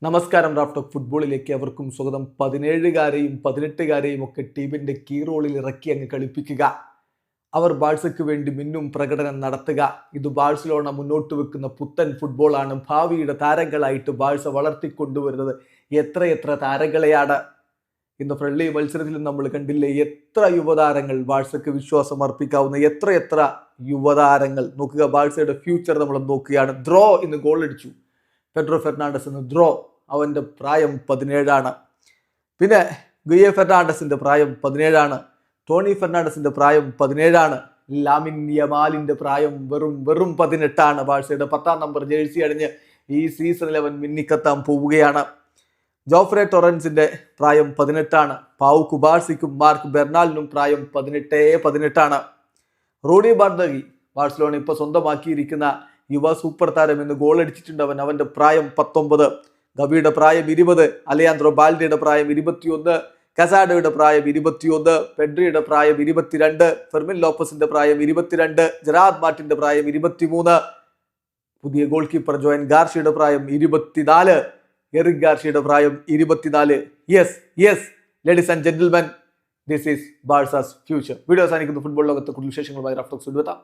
നമസ്കാരം. Raf talk ഫുട്ബോളിലേക്ക് അവർക്കും സ്വാഗതം. 17-കാരെയും 18-കാരെയും ഒക്കെ ടീമിന്റെ കീ റോളിൽ ഇറക്കി അങ്ങ് കളിപ്പിക്കുക, അവർ ബാഴ്സയ്ക്ക് വേണ്ടി മിന്നും പ്രകടനം നടത്തുക. ഇത് ബാഴ്സലോണ മുന്നോട്ട് വെക്കുന്ന പുത്തൻ ഫുട്ബോളാണ്. ഭാവിയുടെ താരങ്ങളായിട്ട് ബാഴ്സ വളർത്തിക്കൊണ്ടുവരുന്നത് എത്രയെത്ര താരങ്ങളെയാണ്. ഇന്ന് ഫ്രണ്ട്ലി മത്സരത്തിൽ നമ്മൾ കണ്ടില്ലേ, എത്ര യുവതാരങ്ങൾ ബാഴ്സയ്ക്ക് വിശ്വാസം അർപ്പിക്കാവുന്ന എത്ര യുവതാരങ്ങൾ. നോക്കുക, ബാഴ്സയുടെ ഫ്യൂച്ചർ നമ്മൾ നോക്കുകയാണ്. ദ്രോ ഇന്ന് ഗോൾ അടിച്ചു. പെഡ്രോ ഫെർണാണ്ടസ് എന്ന് ദ്രോ, അവൻ്റെ പ്രായം 17. പിന്നെ ഗുയെ ഫെർണാണ്ടസിൻ്റെ പ്രായം 17. ടോണി ഫെർണാണ്ടസിൻ്റെ പ്രായം 17. ലാമിൻ യമാലിൻ്റെ പ്രായം വെറും 18. ബാഴ്സയുടെ 10-ാം നമ്പർ ജേഴ്സി അണിഞ്ഞ് ഈ സീസണിൽ അവൻ മിന്നിക്കത്താൻ പോവുകയാണ്. ജോഫ്രെ ടൊറൻസിൻ്റെ പ്രായം 18. പാവു കുബാർസിക്കും മാർക്ക് ബെർണാലിനും പ്രായം 18. റൂഡി ബാർഡഗി, ബാഴ്സലോണ ഇപ്പോൾ സ്വന്തമാക്കിയിരിക്കുന്ന യുവ സൂപ്പർ താരം എന്ന് ഗോൾ അടിച്ചിട്ടുണ്ട്. അവൻ്റെ പ്രായം 19. ഗബിയുടെ പ്രായം 20. അലയാൻഡ്രോ ബാൽഡിയുടെ പ്രായം 21. കസാഡോയുടെ പ്രായം 21. പെഡ്രിയുടെ പ്രായം 22. ഫെർമിൻ ലോപ്പസിന്റെ പ്രായം 22. ജെറാർഡ് മാർട്ടിന്റെ പ്രായം 23. പുതിയ ഗോൾ കീപ്പർ ജോയൻ ഗാർഷ്യയുടെ പ്രായം 24. എറിക് ഗാർഷ്യയുടെ പ്രായം 24. Yes ladies and gentlemen, this is Barca's future. Video അവസാനിക്കുന്നു. ഫുട്ബോൾ ലോകത്തെ കൂടുതൽ വിശേഷങ്ങളുമായി റാഫ് ടോക്സ് എത്താം.